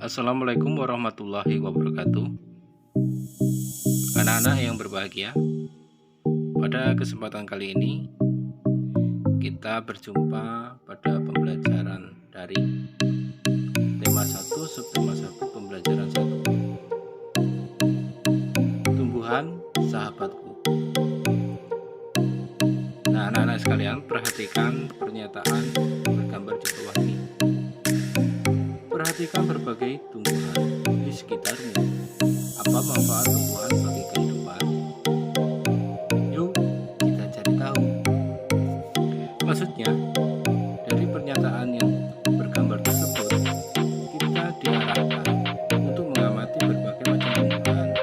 Assalamualaikum warahmatullahi wabarakatuh. Anak-anak yang berbahagia, pada kesempatan kali ini kita berjumpa pada pembelajaran dari tema 1 subtema 1 pembelajaran 1, tumbuhan sahabatku. Nah, anak-anak sekalian, perhatikan pernyataan bergambar di bawah ini. Perhatikan berbagai tumbuhan di sekitarmu. Apa manfaat tumbuhan bagi kehidupan? Yuk kita cari tahu. Maksudnya, dari pernyataan yang bergambar tersebut, kita diarahkan untuk mengamati berbagai macam tumbuhan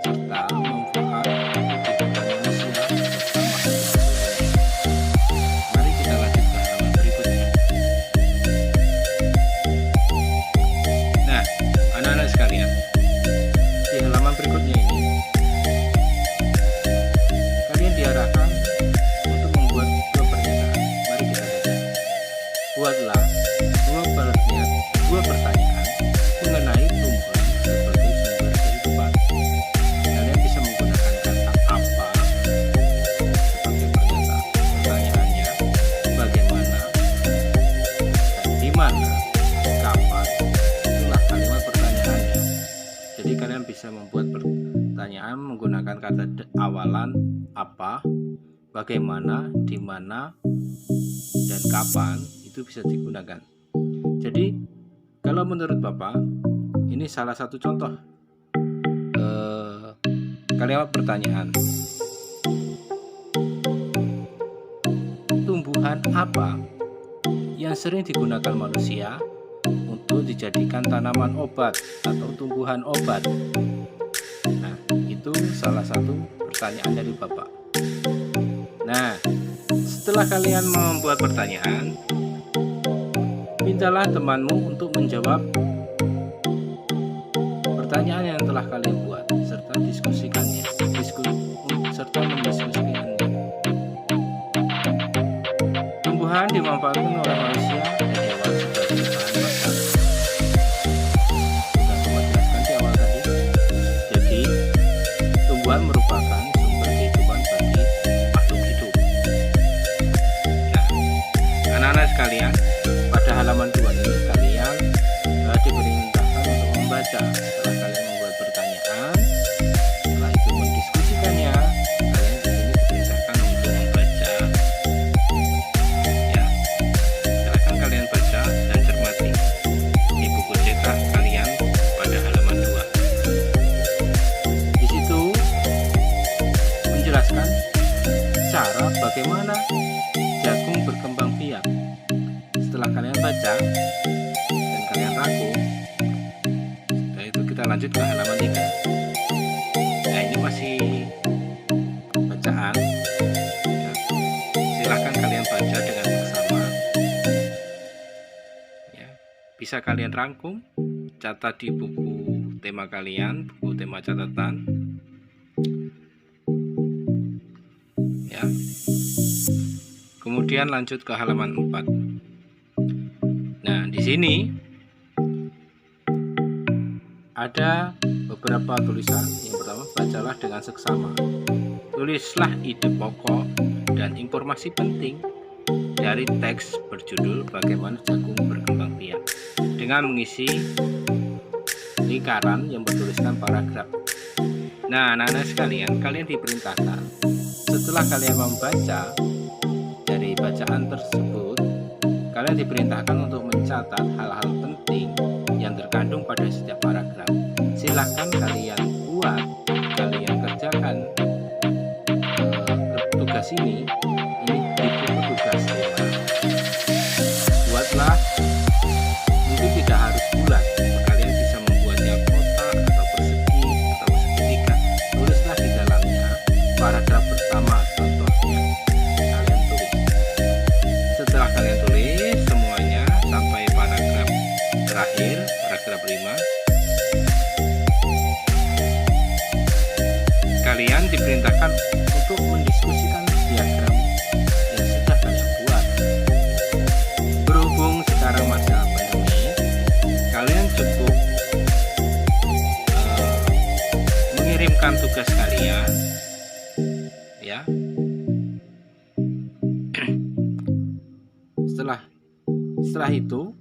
serta manfaat kehidupan manusia bersama. Mari kita lanjut ke halaman berikutnya. Nah, anak-anak sekalian, di halaman berikutnya ini kalian diarahkan untuk membuat dua pernyataan. Mari kita baca. Buatlah dua pertanyaan mengenai tumbuhan sebagai sumber kehidupan. Kalian bisa menggunakan kata apa sebagai pernyataan pertanyaannya, bagaimana, dan di mana, kapan. Itulah kalimat pertanyaannya. Jadi kalian bisa membuat pertanyaan menggunakan kata awalan apa, bagaimana, di mana, dan kapan. Itu bisa digunakan. Jadi kalau menurut Bapak, ini salah satu contoh kalimat pertanyaan. Tumbuhan apa yang sering digunakan manusia untuk dijadikan tanaman obat atau tumbuhan obat? Nah, itu salah satu pertanyaan dari Bapak. Nah, setelah kalian membuat pertanyaan, mintalah temanmu untuk menjawab pertanyaan yang telah kalian buat serta mendiskusikannya. Tumbuhan dimanfaatkan oleh manusia dan hewan sebagai bahan makanan. Sudah Bapak jelaskan di awal tadi. Jadi, tumbuhan merupakan sumber kehidupan bagi makhluk hidup. Nah, anak-anak sekalian, pada halaman 2 ini kalian diperintahkan untuk membaca. Setelah kalian membuat pertanyaan, setelah itu mendiskusikannya, kalian di sini diperintahkan untuk membaca. Ya, silakan kalian baca dan cermati di buku cetak kalian pada halaman 2. Di situ menjelaskan cara bagaimana jagung berkembang biak. Setelah kalian baca dan kalian rangkum, setelah itu kita lanjut ke halaman 3. Nah, ini masih bacaan ya. Silahkan kalian baca dengan bersama ya. Bisa kalian rangkum, catat di buku tema kalian, buku tema catatan ya. Kemudian lanjut ke halaman 4. Nah, di sini ada beberapa tulisan. Yang pertama, bacalah dengan seksama. Tulislah ide pokok dan informasi penting dari teks berjudul Bagaimana Jagung Berkembang Biak dengan mengisi lingkaran yang bertuliskan paragraf. Nah, anak-anak sekalian, kalian diperintahkan setelah kalian membaca dari bacaan tersebut, kalian diperintahkan untuk mencatat hal-hal penting yang terkandung pada setiap paragraf. Silahkan kalian buat, kalian kerjakan tugas ini di buku tugas ya. Buatlah, mungkin tidak harus bulat, kalian bisa membuatnya kotak atau persegi atau segitiga. Tulislah di dalamnya paragraf pertama contohnya. Kalian tulis. Setelah kalian tulis semuanya sampai paragraf terakhir, paragraf 5, kalian diperintahkan untuk mendiskusikan diagram yang sudah kalian buat. Berhubung sekarang masa pandemi, kalian cukup itu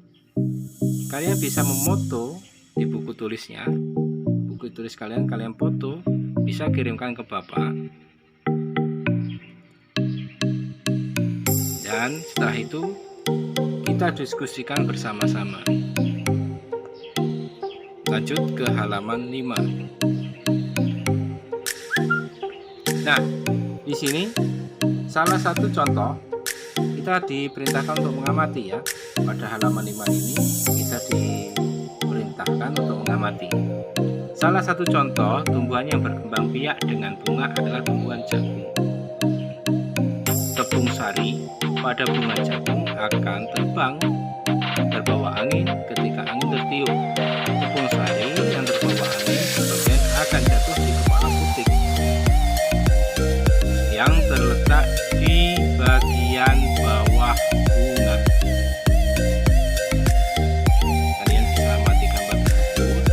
kalian bisa memoto di buku tulisnya. Buku tulis kalian foto, bisa kirimkan ke Bapak. Dan setelah itu kita diskusikan bersama-sama. Lanjut ke halaman 5. Nah, di sini salah satu contoh kita diperintahkan untuk mengamati ya. Pada halaman 5 ini kita diperintahkan untuk mengamati. Salah satu contoh tumbuhan yang berkembang biak dengan bunga adalah tumbuhan jagung. Tepung sari pada bunga jagung akan terbang terbawa angin ketika angin tertiup. Tepung sari yang terbawa angin sebagian akan jatuh di kepala putik yang terletak di bagian bawah bunga. Kalian bisa amati gambar tersebut.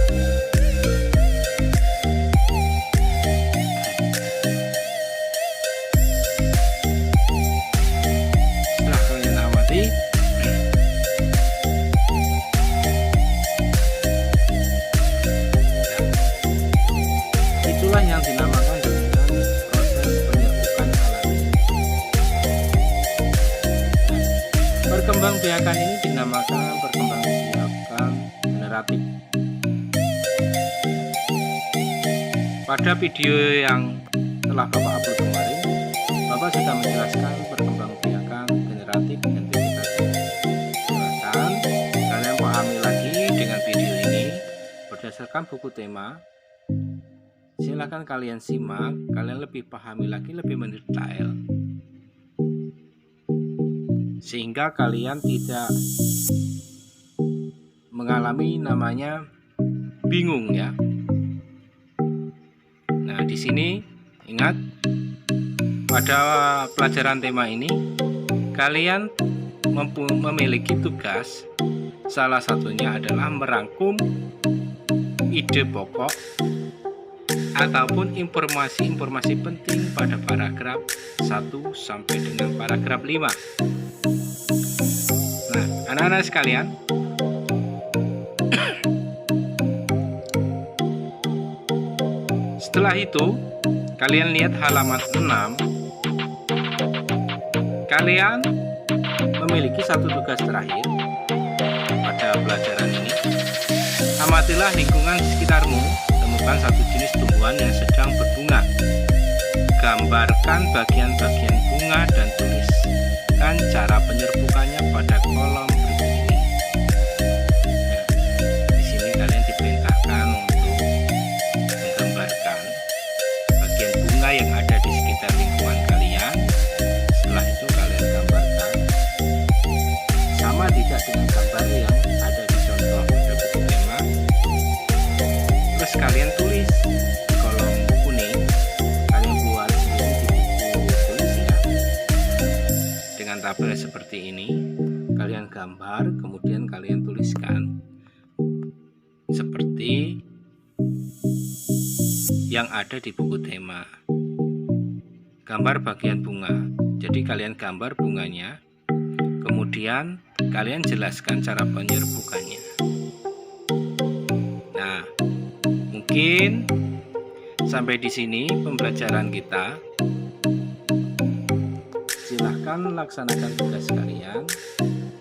Setelah kalian amati, itulah yang dinamakan dengan proses penyerbukan alami. Perkembangbiakan ini dinamakan perkembangbiakan generatif. Pada video yang telah Bapak upload kemarin, Bapak sudah menjelaskan perkembangbiakan generatif dan vegetatif. Silakan kalian pahami lagi dengan video ini berdasarkan buku tema. Silakan kalian simak, kalian lebih pahami lagi, lebih mendetail, sehingga kalian tidak mengalami namanya bingung ya. Nah, di sini ingat pada pelajaran tema ini kalian memiliki tugas, salah satunya adalah merangkum ide pokok ataupun informasi-informasi penting pada paragraf 1 sampai dengan paragraf 5. Nah, anak-anak sekalian, setelah itu kalian lihat halaman 6. Kalian memiliki satu tugas terakhir pada pelajaran ini. Amatilah lingkungan sekitarmu. Temukan satu jenis tumbuhan yang sedang berbunga. Gambarkan bagian-bagian bunga dan tuliskan cara penyerbukannya pada kolom berikut ini. Di sini kalian diperintahkan untuk menggambarkan bagian bunga yang ada di sekitar lingkungan kalian. Setelah itu kalian gambarkan sama tidak dengan gambar yang ada di contoh pada buku tema. Terus kalian tulis di kolom kuning, kalian buat sendiri di buku tulis ya, dengan tabel seperti ini. Kalian gambar, kemudian kalian tuliskan seperti yang ada di buku tema. Gambar bagian bunga, jadi kalian gambar bunganya, kemudian kalian jelaskan cara penyerbukannya. Nah, mungkin sampai di sini pembelajaran kita. Silahkan laksanakan tugas kalian,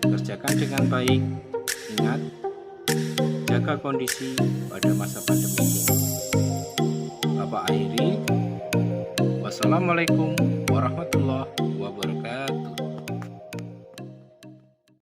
kerjakan dengan baik. Ingat, jaga kondisi pada masa pandemi ini. Bapak akhiri. Wassalamualaikum warahmatullahi wabarakatuh.